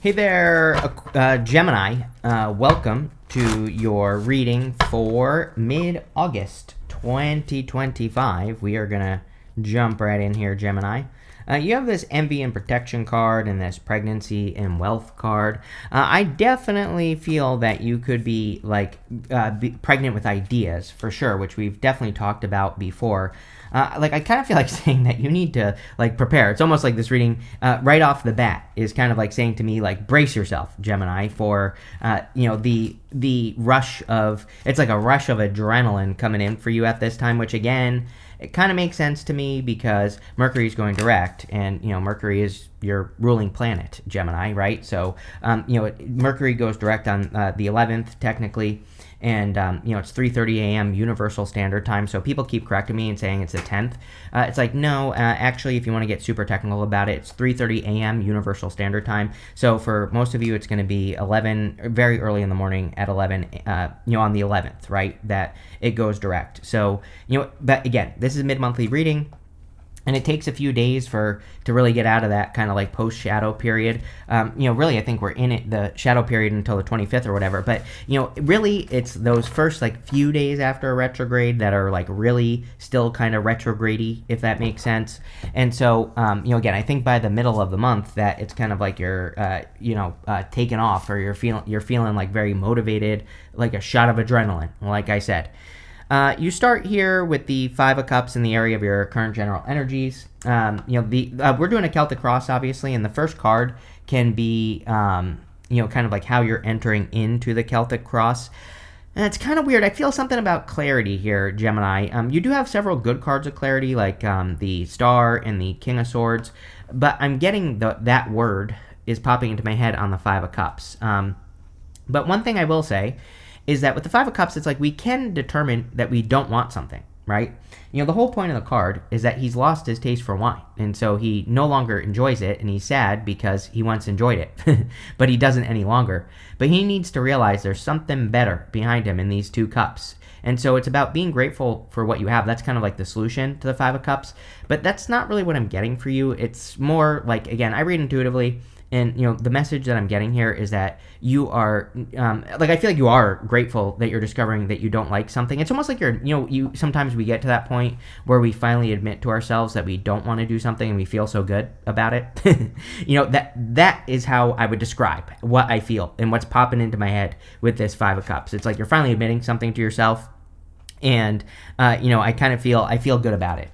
Hey there, Gemini. Welcome to your reading for mid-August 2025. We are going to jump right in here, Gemini. You have this envy and protection card and this pregnancy and wealth card. I definitely feel that you could be pregnant with ideas for sure, which we've definitely talked about before. I kind of feel like saying that you need to prepare. It's almost like this reading right off the bat is kind of like saying to me brace yourself, Gemini, for the rush of it's like a rush of adrenaline coming in for you at this time, which again, it kind of makes sense to me because Mercury is going direct, and Mercury is your ruling planet, Gemini, right? So Mercury goes direct on the 11th technically, and it's 3:30 a.m. Universal Standard Time. So people keep correcting me and saying it's the 10th. It's like no, actually, if you want to get super technical about it, it's 3:30 a.m. Universal Standard Time. So for most of you, it's going to be 11, very early in the morning at 11, on the 11th, right? That it goes direct. So but again, this is a mid-monthly reading. And it takes a few days to really get out of that kind of post-shadow period. Really, I think we're in the shadow period until the 25th or whatever. But, really, it's those first, few days after a retrograde that are, really still kind of retrograde-y, if that makes sense. And so, again, I think by the middle of the month that it's kind of like you're, taken off, or you're feeling very motivated, like a shot of adrenaline, like I said. You start here with the Five of Cups in the area of your current general energies. We're doing a Celtic cross, obviously, and the first card can be, kind of like how you're entering into the Celtic cross. And it's kind of weird. I feel something about clarity here, Gemini. You do have several good cards of clarity, like the Star and the King of Swords, but I'm getting that word is popping into my head on the Five of Cups. But one thing I will say is that with the Five of Cups, it's like we can determine that we don't want something, right? The whole point of the card is that he's lost his taste for wine, and so he no longer enjoys it, and he's sad because he once enjoyed it, but he doesn't any longer. But he needs to realize there's something better behind him in these two cups. And so it's about being grateful for what you have. That's kind of like the solution to the Five of Cups, but that's not really what I'm getting for you. It's more again, I read intuitively. And, the message that I'm getting here is that you are, I feel like you are grateful that you're discovering that you don't like something. It's almost like sometimes we get to that point where we finally admit to ourselves that we don't want to do something and we feel so good about it. That is how I would describe what I feel and what's popping into my head with this Five of Cups. It's like you're finally admitting something to yourself, and, I kind of I feel good about it.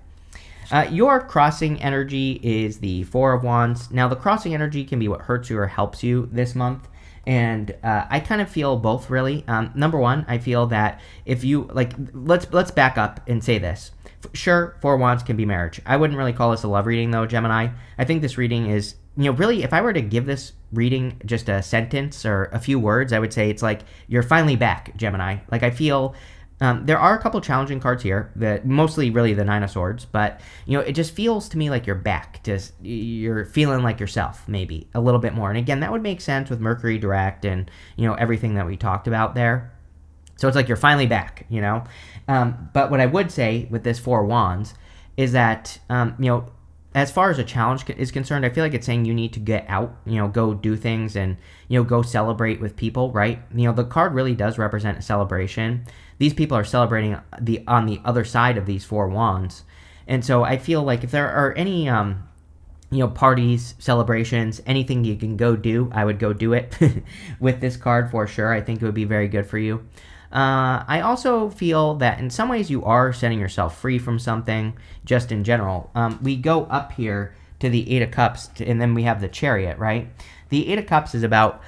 Your crossing energy is the Four of Wands. Now, the crossing energy can be what hurts you or helps you this month. And I kind of feel both, really. Number one, I feel that if you, let's back up and say this. Sure, Four of Wands can be marriage. I wouldn't really call this a love reading, though, Gemini. I think this reading is, really, if I were to give this reading just a sentence or a few words, I would say it's like you're finally back, Gemini. I feel there are a couple challenging cards here, that mostly really the Nine of Swords, but it just feels to me like you're back. You're feeling like yourself, maybe a little bit more. And again, that would make sense with Mercury direct and everything that we talked about there. So it's like you're finally back, But what I would say with this Four of Wands is that as far as a challenge is concerned, I feel like it's saying you need to get out, go do things and, go celebrate with people, right? The card really does represent a celebration. These people are celebrating on the other side of these Four Wands. And so I feel like if there are any, parties, celebrations, anything you can go do, I would go do it with this card for sure. I think it would be very good for you. I also feel that in some ways you are setting yourself free from something, just in general. We go up here to the Eight of Cups, and then we have the Chariot, right? The Eight of Cups is about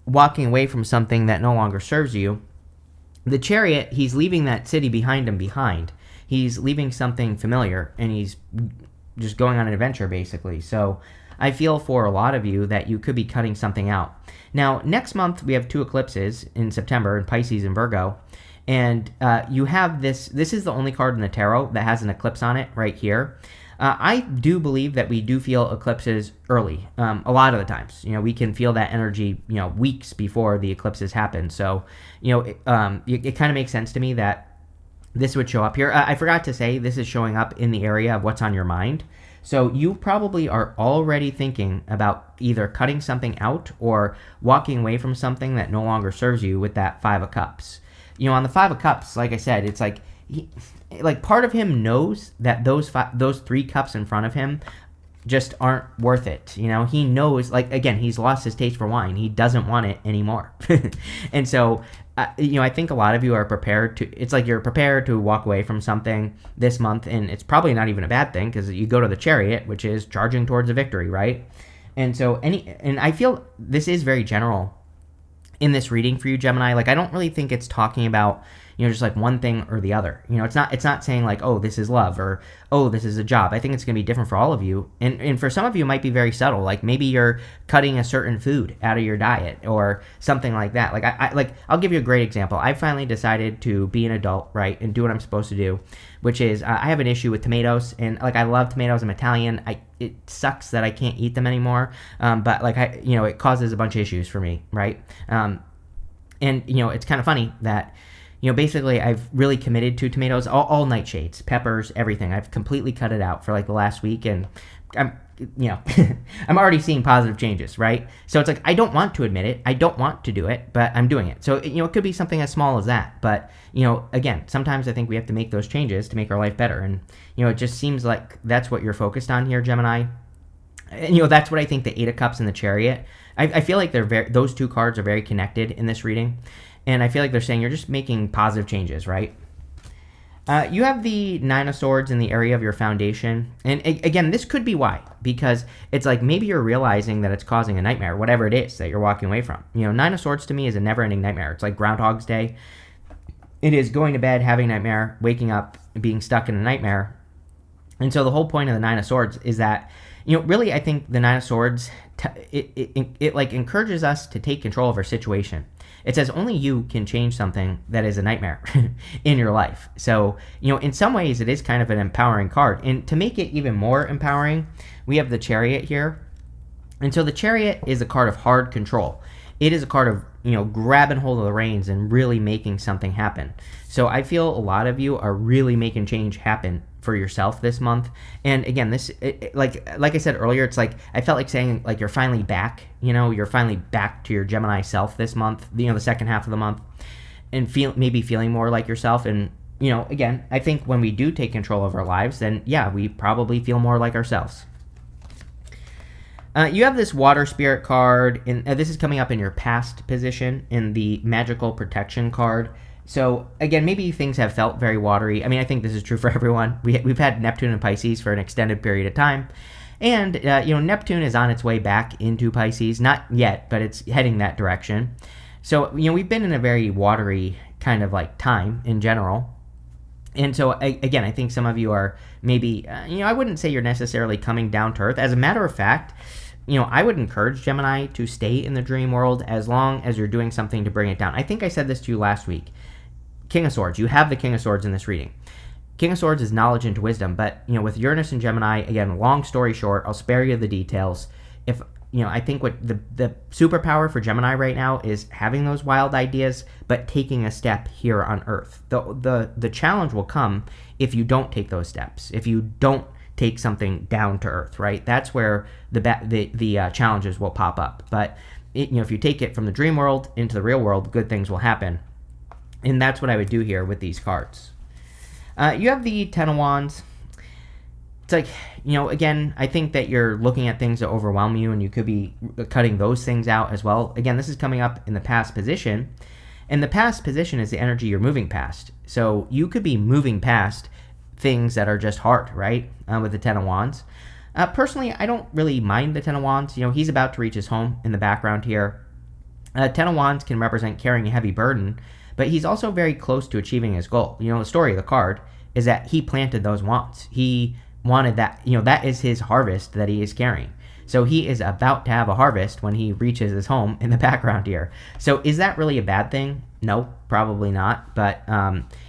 walking away from something that no longer serves you. The Chariot, he's leaving that city behind him behind. He's leaving something familiar, and he's just going on an adventure, basically. So I feel for a lot of you that you could be cutting something out. Now, next month, we have two eclipses in September, in Pisces and Virgo. And you have this is the only card in the tarot that has an eclipse on it right here. I do believe that we do feel eclipses early, a lot of the times. We can feel that energy, weeks before the eclipses happen. So, it kind of makes sense to me that this would show up here. I forgot to say this is showing up in the area of what's on your mind. So you probably are already thinking about either cutting something out or walking away from something that no longer serves you with that Five of Cups. On the Five of Cups, like I said, it's like part of him knows that those 3 cups in front of him just aren't worth it. He knows, again, he's lost his taste for wine. He doesn't want it anymore. And so, I think a lot of you are prepared to, it's like you're prepared to walk away from something this month, and it's probably not even a bad thing because you go to the Chariot, which is charging towards a victory, right? And so, and I feel this is very general in this reading for you, Gemini. I don't really think it's talking about, just like one thing or the other. It's not saying like, oh, this is love, or oh, this is a job. I think it's going to be different for all of you. And for some of you, it might be very subtle. Like maybe you're cutting a certain food out of your diet or something like that. I'll give you a great example. I finally decided to be an adult, right, and do what I'm supposed to do, which is I have an issue with tomatoes, and I love tomatoes. I'm Italian. It sucks that I can't eat them anymore. But it causes a bunch of issues for me, right? And it's kind of funny that basically I've really committed to tomatoes, all nightshades, peppers, everything. I've completely cut it out for the last week, and I'm I'm already seeing positive changes, right? So it's I don't want to admit it. I don't want to do it, but I'm doing it. So, it could be something as small as that. But, again, sometimes I think we have to make those changes to make our life better. And, it just seems like that's what you're focused on here, Gemini. And, that's what I think the Eight of Cups and the Chariot. I feel like those 2 cards are very connected in this reading. And I feel like they're saying you're just making positive changes, right? You have the Nine of Swords in the area of your foundation. And again, this could be why. Because it's maybe you're realizing that it's causing a nightmare, whatever it is that you're walking away from. Nine of Swords to me is a never-ending nightmare. It's like Groundhog's Day. It is going to bed, having a nightmare, waking up, being stuck in a nightmare. And so the whole point of the Nine of Swords is that, really I think the Nine of Swords, it encourages us to take control of our situation. It says only you can change something that is a nightmare in your life. So, in some ways, it is kind of an empowering card. And to make it even more empowering, we have the Chariot here. And so the Chariot is a card of hard control. It is a card of, grabbing hold of the reins and really making something happen. So I feel a lot of you are really making change happen for yourself this month. And again, this, like I said earlier, it's I felt like saying you're finally back, you're finally back to your Gemini self this month, the second half of the month, and maybe feeling more like yourself. And, again, I think when we do take control of our lives, then yeah, we probably feel more like ourselves. You have this Water Spirit card, and this is coming up in your past position in the Magical Protection card. So, again, maybe things have felt very watery. I mean, I think this is true for everyone. We've had Neptune and Pisces for an extended period of time. And, Neptune is on its way back into Pisces. Not yet, but it's heading that direction. So, we've been in a very watery kind of time in general. And so, again, I think some of you are maybe, I wouldn't say you're necessarily coming down to earth. As a matter of fact, I would encourage Gemini to stay in the dream world as long as you're doing something to bring it down. I think I said this to you last week. King of Swords. You have the King of Swords in this reading. King of Swords is knowledge into wisdom, but, with Uranus and Gemini, again, long story short, I'll spare you the details. If, I think what the superpower for Gemini right now is having those wild ideas, but taking a step here on Earth. The challenge will come if you don't take those steps, if you don't take something down to Earth, right? That's where the challenges will pop up. But, if you take it from the dream world into the real world, good things will happen. And that's what I would do here with these cards. You have the Ten of Wands. It's again, I think that you're looking at things that overwhelm you, and you could be cutting those things out as well. Again, this is coming up in the past position. And the past position is the energy you're moving past. So you could be moving past things that are just hard, right? With the Ten of Wands. Personally, I don't really mind the Ten of Wands. He's about to reach his home in the background here. Ten of Wands can represent carrying a heavy burden, but he's also very close to achieving his goal. The story of the card is that he planted those wands. He wanted that, that is his harvest that he is carrying. So he is about to have a harvest when he reaches his home in the background here. So is that really a bad thing? No, probably not. But,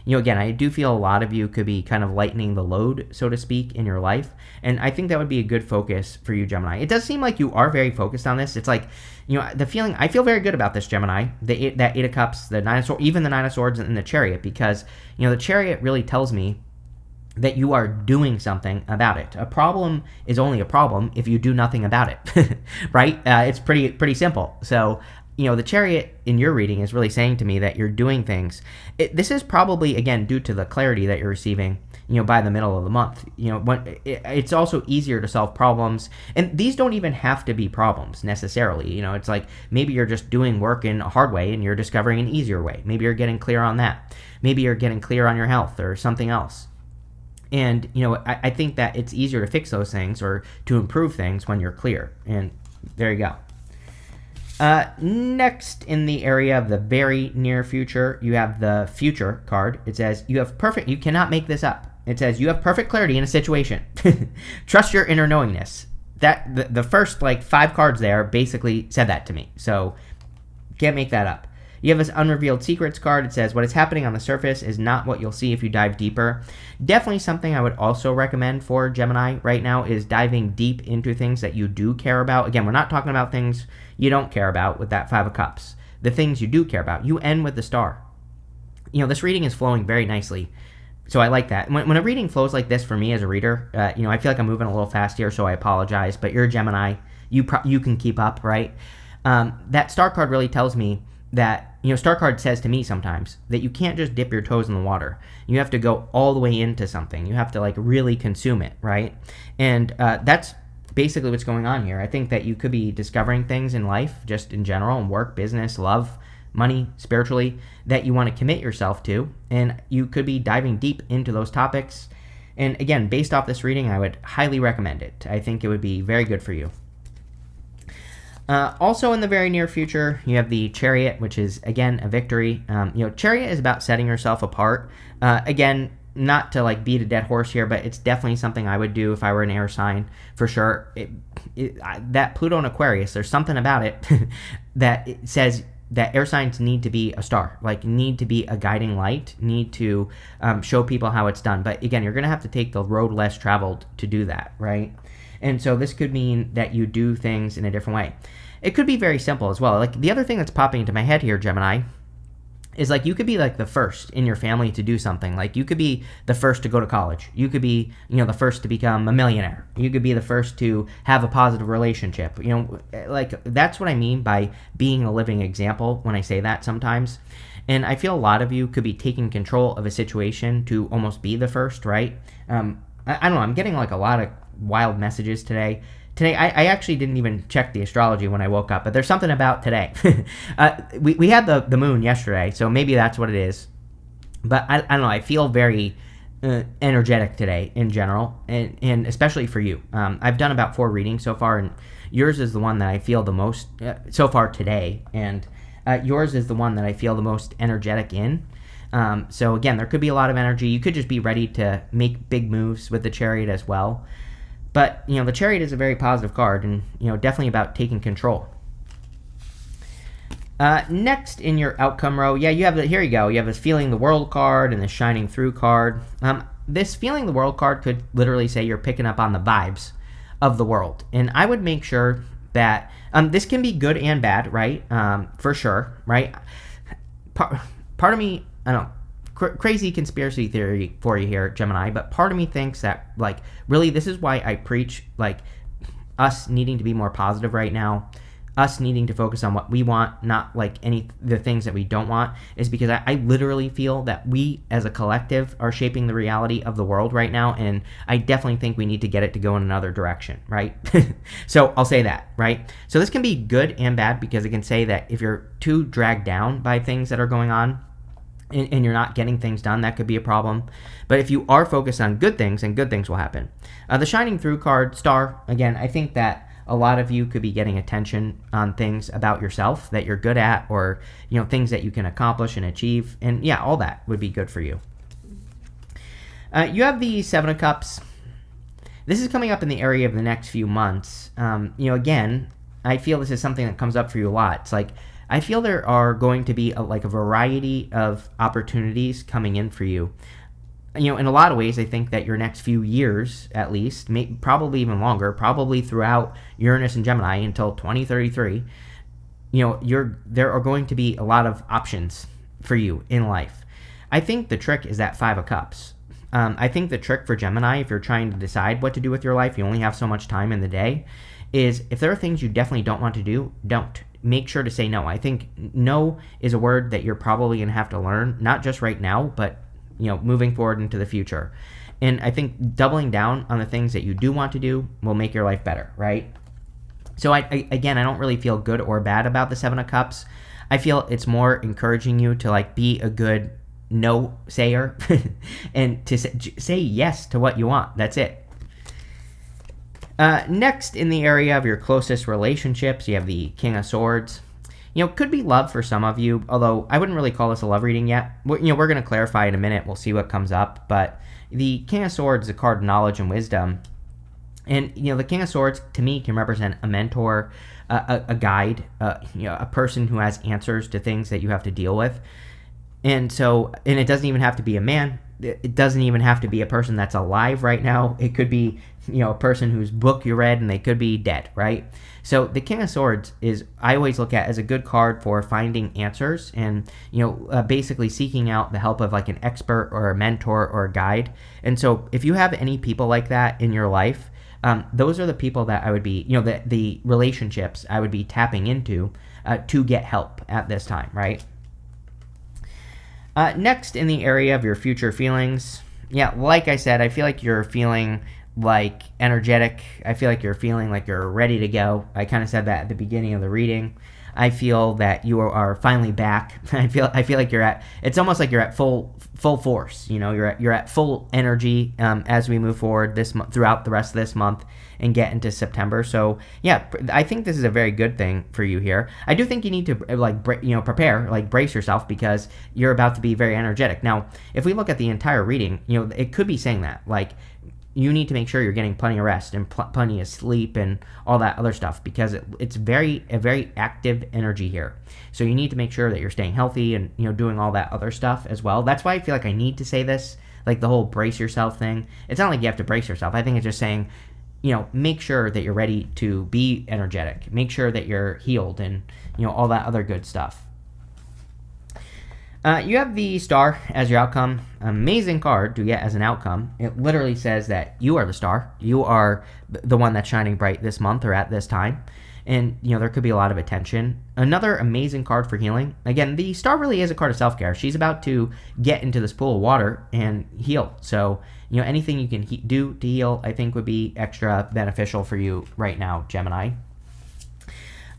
again, I do feel a lot of you could be kind of lightening the load, so to speak, in your life. And I think that would be a good focus for you, Gemini. It does seem like you are very focused on this. It's the feeling, I feel very good about this, Gemini. That Eight of Cups, the Nine of Swords, even the Nine of Swords and the Chariot, because, the Chariot really tells me that you are doing something about it. A problem is only a problem if you do nothing about it, right? It's pretty simple. So, the Chariot in your reading is really saying to me that you're doing things. This is probably, again, due to the clarity that you're receiving, by the middle of the month. It's also easier to solve problems. And these don't even have to be problems necessarily. It's like maybe you're just doing work in a hard way and you're discovering an easier way. Maybe you're getting clear on that. Maybe you're getting clear on your health or something else. And, I think that it's easier to fix those things or to improve things when you're clear. And there you go. Next, in the area of the very near future, you have the future card. It says, you cannot make this up. It says, you have perfect clarity in a situation. Trust your inner knowingness. That the first 5 cards there basically said that to me. So, can't make that up. You have this unrevealed secrets card. It says, what is happening on the surface is not what you'll see if you dive deeper. Definitely something I would also recommend for Gemini right now is diving deep into things that you do care about. Again, we're not talking about things you don't care about with that 5 of Cups. The things you do care about. You end with the Star. This reading is flowing very nicely. So I like that. When a reading flows like this for me as a reader, I feel like I'm moving a little fast here, so I apologize. But you're a Gemini. You can keep up, right? That Star card really tells me that, Star card says to me sometimes that you can't just dip your toes in the water. You have to go all the way into something. You have to really consume it, right? And that's basically what's going on here. I think that you could be discovering things in life, just in general, in work, business, love, money, spiritually, that you want to commit yourself to. And you could be diving deep into those topics. And again, based off this reading, I would highly recommend it. I think it would be very good for you. Also in the very near future, you have the Chariot, which is, again, a victory. Chariot is about setting yourself apart. Again, not to beat a dead horse here, but it's definitely something I would do if I were an air sign, for sure. That Pluto and Aquarius, there's something about it that it says that air signs need to be a star, need to be a guiding light, need to show people how it's done. But again, you're going to have to take the road less traveled to do that, right? And so this could mean that you do things in a different way. It could be very simple as well. The other thing that's popping into my head here, Gemini, is you could be the first in your family to do something. You could be the first to go to college. You could be, the first to become a millionaire. You could be the first to have a positive relationship. That's what I mean by being a living example when I say that sometimes. And I feel a lot of you could be taking control of a situation to almost be the first, right? I don't know. I'm getting a lot of wild messages today. I actually didn't even check the astrology when I woke up, but there's something about today. We had the moon yesterday, so maybe that's what it is. But I don't know. I feel very energetic today in general, and especially for you. I've done about 4 readings so far, and yours is the one that I feel the most so far today, and yours is the one that I feel the most energetic in. So again, there could be a lot of energy. You could just be ready to make big moves with the Chariot as well. But, the Chariot is a very positive card and, definitely about taking control. Next in your outcome row, here you go. You have this Feeling the World card and this Shining Through card. This Feeling the World card could literally say you're picking up on the vibes of the world. And I would make sure that this can be good and bad, right? For sure, right? Part of me, I don't know. Crazy conspiracy theory for you here, Gemini, but part of me thinks that, really, this is why I preach, us needing to be more positive right now, us needing to focus on what we want, not, the things that we don't want, is because I literally feel that we, as a collective, are shaping the reality of the world right now, and I definitely think we need to get it to go in another direction, right? So I'll say that, right? So this can be good and bad, because it can say that if you're too dragged down by things that are going on, and you're not getting things done, that could be a problem. But if you are focused on good things, then good things will happen. The Shining Through card, Star, again, I think that a lot of you could be getting attention on things about yourself that you're good at, or, things that you can accomplish and achieve. And yeah, all that would be good for you. You have the 7 of Cups. This is coming up in the area of the next few months. Again, I feel this is something that comes up for you a lot. It's I feel there are going to be a variety of opportunities coming in for you. In a lot of ways, I think that your next few years, at least, probably even longer, probably throughout Uranus and Gemini until 2033, there are going to be a lot of options for you in life. I think the trick is that 5 of Cups. I think the trick for Gemini, if you're trying to decide what to do with your life, you only have so much time in the day, is if there are things you definitely don't want to do, don't. Make sure to say no. I think no is a word that you're probably going to have to learn, not just right now, but moving forward into the future. And I think doubling down on the things that you do want to do will make your life better, right? So I don't really feel good or bad about the 7 of Cups. I feel it's more encouraging you to like be a good no sayer and to say yes to what you want. That's it. Next, in the area of your closest relationships, you have the King of Swords. Could be love for some of you, although I wouldn't really call this a love reading yet. We're going to clarify in a minute. We'll see what comes up. But the King of Swords is a card of knowledge and wisdom. And, the King of Swords, to me, can represent a mentor, a guide, a person who has answers to things that you have to deal with. And it doesn't even have to be a man. It doesn't even have to be a person that's alive right now. It could be, a person whose book you read and they could be dead, right? So the King of Swords I always look at as a good card for finding answers and, basically seeking out the help of like an expert or a mentor or a guide. And so if you have any people like that in your life, those are the people that I would be, the relationships I would be tapping into to get help at this time, right? Next, in the area of your future feelings, like I said, I feel like you're feeling like energetic. I feel like you're feeling like you're ready to go. I kind of said that at the beginning of the reading. I feel that you are finally back. I feel like it's almost like you're at full force. You're at full energy as we move forward this month, throughout the rest of this month and get into September. So I think this is a very good thing for you here. I do think you need to prepare, like brace yourself, because you're about to be very energetic. Now, if we look at the entire reading, it could be saying that like you need to make sure you're getting plenty of rest and plenty of sleep and all that other stuff, because it's a very active energy here. So you need to make sure that you're staying healthy and doing all that other stuff as well. That's why I feel like I need to say this, like the whole brace yourself thing. It's not like you have to brace yourself. I think it's just saying, make sure that you're ready to be energetic. Make sure that you're healed and all that other good stuff. You have the Star as your outcome. Amazing card to get as an outcome. It literally says that you are the star. You are the one that's shining bright this month or at this time. And, there could be a lot of attention. Another amazing card for healing. Again, the Star really is a card of self-care. She's about to get into this pool of water and heal. So, anything you can do to heal, I think would be extra beneficial for you right now, Gemini.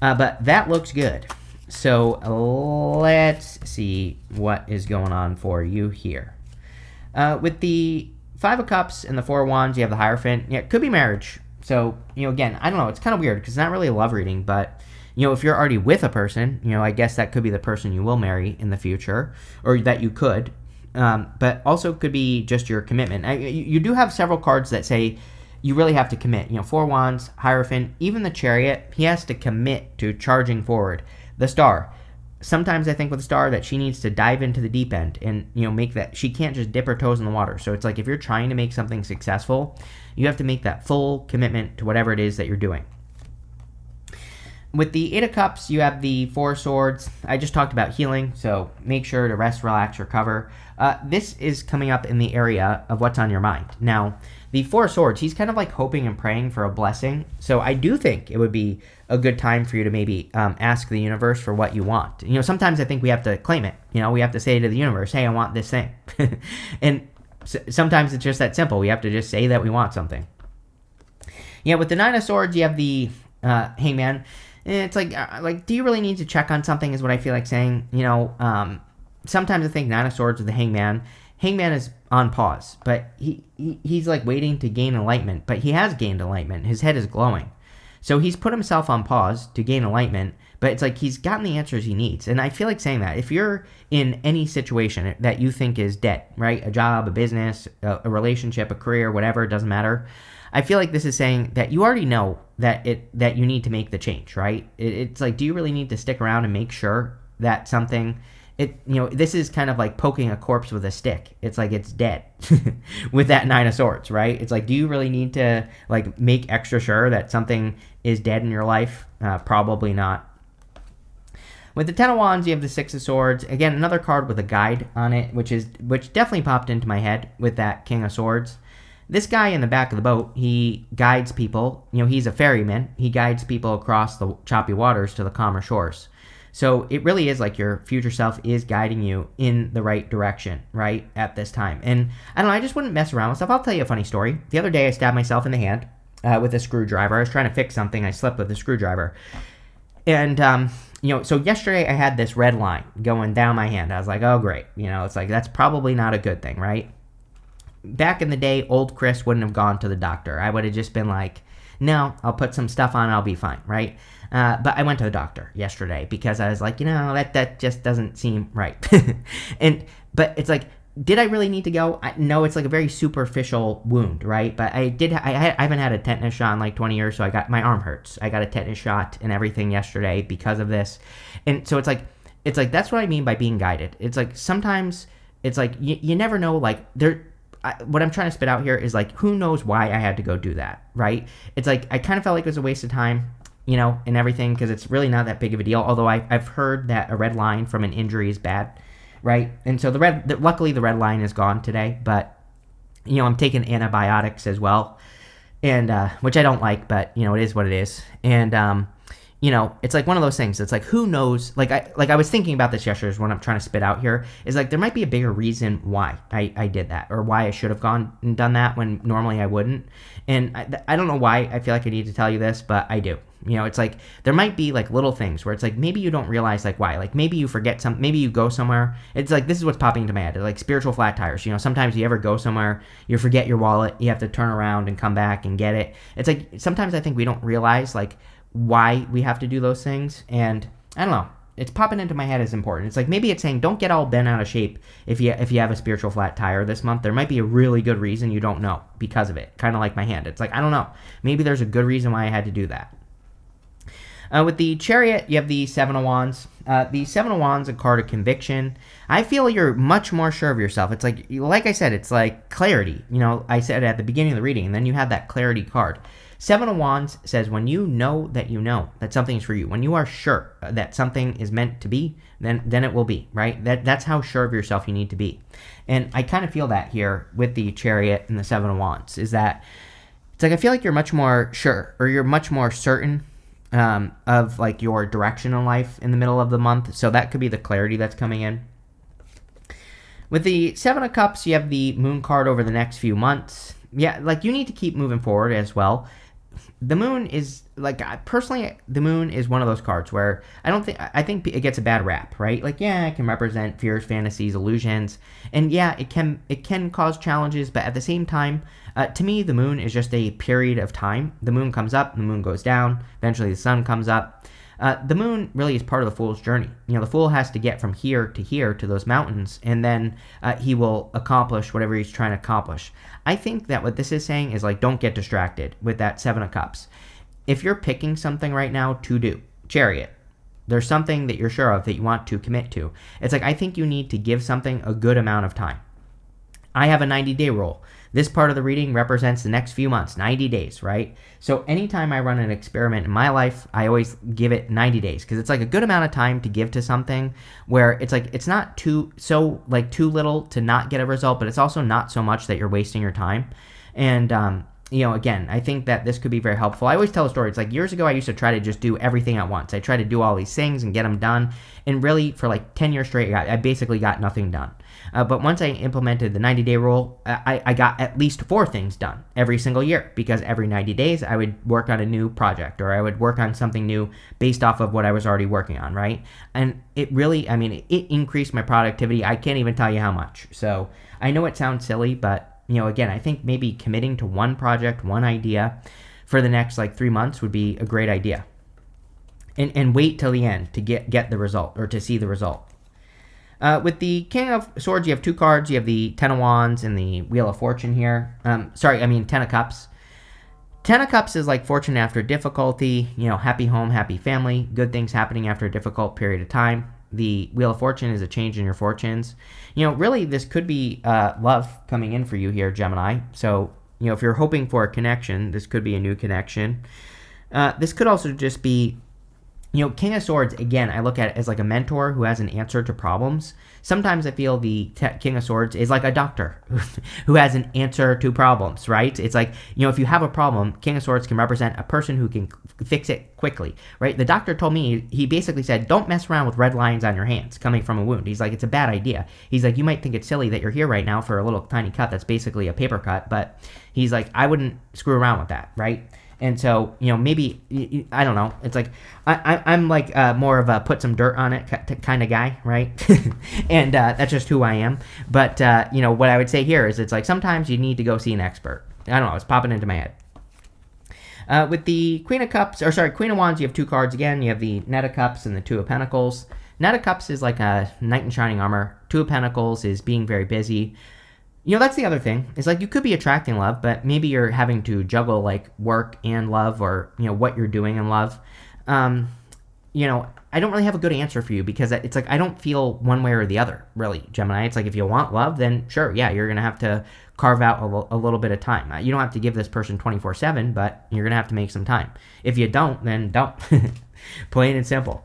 But that looks good. So let's see what is going on for you here. With the 5 of Cups and the 4 of Wands, you have the Hierophant. It could be marriage. So, again, I don't know. It's kind of weird because it's not really a love reading. But, if you're already with a person, I guess that could be the person you will marry in the future, or that you could. But also could be just your commitment. You do have several cards that say you really have to commit. 4 Wands, Hierophant, even the Chariot. He has to commit to charging forward. The Star. Sometimes I think with the Star that she needs to dive into the deep end and, make that. She can't just dip her toes in the water. So it's like if you're trying to make something successful, you have to make that full commitment to whatever it is that you're doing. With the 8 of Cups, you have the 4 of Swords. I just talked about healing, so make sure to rest, relax, recover. This is coming up in the area of what's on your mind. Now, the 4 of Swords, he's kind of like hoping and praying for a blessing. So I do think it would be a good time for you to maybe ask the universe for what you want. Sometimes I think we have to claim it. We have to say to the universe, hey, I want this thing. And sometimes it's just that simple. We have to just say that we want something. With the 9 of Swords, you have the Hangman. And it's like, do you really need to check on something is what I feel like saying. Sometimes I think 9 of Swords with the Hangman. Hangman is on pause, but he's like waiting to gain enlightenment. But he has gained enlightenment. His head is glowing. So he's put himself on pause to gain enlightenment, but it's like he's gotten the answers he needs. And I feel like saying that if you're in any situation that you think is dead, right? A job, a business, a relationship, a career, whatever, it doesn't matter. I feel like this is saying that you already know that you need to make the change, right? It's like, do you really need to stick around and make sure that something, this is kind of like poking a corpse with a stick. It's like it's dead with that 9 of Swords, right? It's like, do you really need to like make extra sure that something is dead in your life? Probably not. With the Ten of Wands, you have the Six of Swords. Again, another card with a guide on it, which definitely popped into my head with that King of Swords. This guy in the back of the boat, he guides people. He's a ferryman. He guides people across the choppy waters to the calmer shores. So it really is like your future self is guiding you in the right direction, right, at this time. And I don't know, I just wouldn't mess around with stuff. I'll tell you a funny story. The other day, I stabbed myself in the hand with a screwdriver. I was trying to fix something. I slipped with a screwdriver. And, so yesterday I had this red line going down my hand. I was like, oh, great. It's like, that's probably not a good thing, right? Back in the day, old Chris wouldn't have gone to the doctor. I would have just been like, no, I'll put some stuff on, I'll be fine, right? But I went to the doctor yesterday because I was like, that just doesn't seem right. But it's like, did I really need to go? No, it's like a very superficial wound, right? But I haven't had a tetanus shot in like 20 years, so my arm hurts. I got a tetanus shot and everything yesterday because of this. And so it's like that's what I mean by being guided. It's like sometimes it's like you never know, like what I'm trying to spit out here is like, who knows why I had to go do that, right? It's like, I kind of felt like it was a waste of time, and everything, because it's really not that big of a deal. Although I've heard that a red line from an injury is bad, right? And so luckily the red line is gone today, but, I'm taking antibiotics as well, and, which I don't like, but, it is what it is. And, it's like one of those things. It's like, who knows? Like I was thinking about this yesterday is what I'm trying to spit out here is like, there might be a bigger reason why I did that, or why I should have gone and done that when normally I wouldn't. And I don't know why I feel like I need to tell you this, but I do. It's like, there might be like little things where it's like, maybe you don't realize like why, like maybe you forget something, maybe you go somewhere. It's like, this is what's popping into my head. It's like spiritual flat tires. Sometimes you ever go somewhere, you forget your wallet, you have to turn around and come back and get it. It's like, sometimes I think we don't realize like why we have to do those things. And I don't know, it's popping into my head as important. It's like, maybe it's saying, don't get all bent out of shape if you have a spiritual flat tire this month. There might be a really good reason you don't know because of it. Kind of like my hand. It's like, I don't know. Maybe there's a good reason why I had to do that. With the Chariot, you have the Seven of Wands. The Seven of Wands, a card of conviction. I feel you're much more sure of yourself. It's like I said, it's like clarity. I said at the beginning of the reading, and then you have that clarity card. Seven of Wands says when you know that something's for you, when you are sure that something is meant to be, then it will be, right? That's how sure of yourself you need to be. And I kind of feel that here with the Chariot and the Seven of Wands is that it's like, I feel like you're much more sure, or you're much more certain of like your direction in life in the middle of the month. So that could be the clarity that's coming in. With the Seven of Cups, you have the Moon card over the next few months. Yeah, like you need to keep moving forward as well. The Moon is like, personally, the Moon is one of those cards where I think it gets a bad rap, right? Like, yeah, it can represent fears, fantasies, illusions, and yeah, it can cause challenges, but at the same time, to me, the Moon is just a period of time. The Moon comes up, the Moon goes down, eventually the Sun comes up. The Moon really is part of the Fool's journey. The Fool has to get from here to those mountains, and then he will accomplish whatever he's trying to accomplish. I think that what this is saying is like, don't get distracted with that Seven of Cups. If you're picking something right now to do, Chariot, there's something that you're sure of that you want to commit to. It's like, I think you need to give something a good amount of time. I have a 90-day rule. This part of the reading represents the next few months, 90 days, right? So anytime I run an experiment in my life, I always give it 90 days because it's like a good amount of time to give to something where it's like, it's not too little to not get a result, but it's also not so much that you're wasting your time. And, again, I think that this could be very helpful. I always tell a story. It's like years ago, I used to try to just do everything at once. I tried to do all these things and get them done. And really, for like 10 years straight, I basically got nothing done. But once I implemented the 90-day rule, I got at least 4 things done every single year because every 90 days, I would work on a new project or I would work on something new based off of what I was already working on, right? And it really, it increased my productivity. I can't even tell you how much. So I know it sounds silly, but again, I think maybe committing to one project, one idea for the next like 3 months would be a great idea. And wait till the end to get the result or to see the result. With the King of Swords, you have 2 cards. You have the Ten of Wands and the Wheel of Fortune here. Ten of Cups. 10 of Cups is like fortune after difficulty, happy home, happy family, good things happening after a difficult period of time. The Wheel of Fortune is a change in your fortunes. Really, this could be love coming in for you here, Gemini. So, if you're hoping for a connection, this could be a new connection. This could also just be King of Swords, again, I look at it as like a mentor who has an answer to problems. Sometimes I feel the King of Swords is like a doctor who has an answer to problems, right? It's like, if you have a problem, King of Swords can represent a person who can fix it quickly, right? The doctor told me, he basically said, don't mess around with red lines on your hands coming from a wound. He's like, it's a bad idea. He's like, you might think it's silly that you're here right now for a little tiny cut that's basically a paper cut, but he's like, I wouldn't screw around with that, right? And so, maybe, I don't know. It's like, I'm like more of a put some dirt on it kind of guy, right? And that's just who I am. But, what I would say here is it's like sometimes you need to go see an expert. I don't know. It's popping into my head. With the Queen of Wands, you have 2 cards again. You have the Knight of Cups and the 2 of Pentacles. Knight of Cups is like a knight in shining armor. 2 of Pentacles is being very busy. That's the other thing. It's like you could be attracting love, but maybe you're having to juggle like work and love, or, what you're doing in love. I don't really have a good answer for you because it's like I don't feel one way or the other, really, Gemini. It's like if you want love, then sure, yeah, you're going to have to carve out a little bit of time. You don't have to give this person 24/7, but you're going to have to make some time. If you don't, then don't. Plain and simple.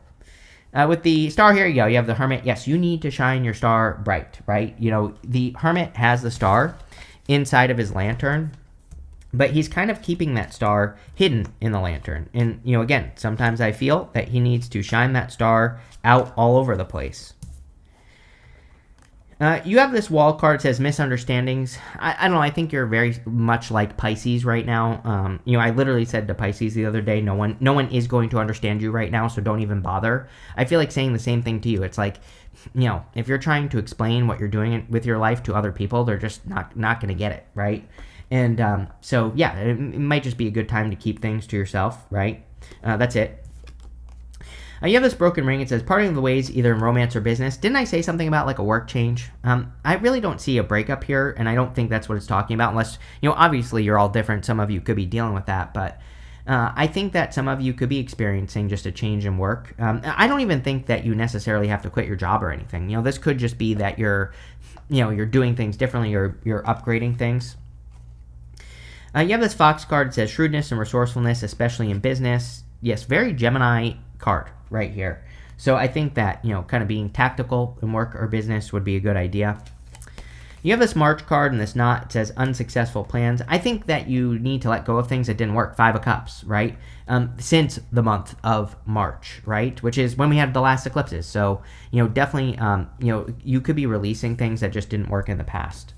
With the star, here you go. You have the Hermit. Yes, you need to shine your star bright, right? The Hermit has the star inside of his lantern, but he's kind of keeping that star hidden in the lantern. And, again, sometimes I feel that he needs to shine that star out all over the place. You have this wall card that says misunderstandings. I don't know. I think you're very much like Pisces right now. I literally said to Pisces the other day, no one is going to understand you right now, so don't even bother. I feel like saying the same thing to you. It's like, if you're trying to explain what you're doing with your life to other people, they're just not going to get it, right? And so, yeah, it might just be a good time to keep things to yourself, right? That's it. You have this broken ring. It says parting of the ways, either in romance or business. Didn't I say something about like a work change? I really don't see a breakup here, and I don't think that's what it's talking about, unless, obviously you're all different. Some of you could be dealing with that, but I think that some of you could be experiencing just a change in work. I don't even think that you necessarily have to quit your job or anything. This could just be that you're doing things differently, you're upgrading things. You have this Fox card. It says shrewdness and resourcefulness, especially in business. Yes, very Gemini card right here. So I think that, kind of being tactical in work or business would be a good idea. You have this March card and this knot. It says unsuccessful plans. I think that you need to let go of things that didn't work. 5 of Cups, right? Since the month of March, right? Which is when we had the last eclipses. So, definitely, you could be releasing things that just didn't work in the past.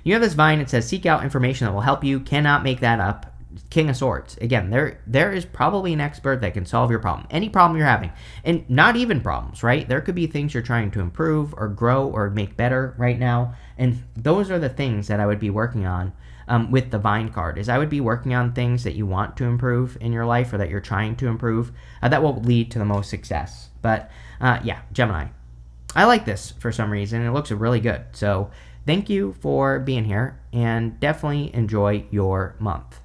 You have this vine. It says seek out information that will help you. Cannot make that up. King of Swords. Again, there is probably an expert that can solve your problem. Any problem you're having. And not even problems, right? There could be things you're trying to improve or grow or make better right now. And those are the things that I would be working on with the Vine card. Is I would be working on things that you want to improve in your life or that you're trying to improve that will lead to the most success. But yeah, Gemini. I like this for some reason. It looks really good. So thank you for being here and definitely enjoy your month.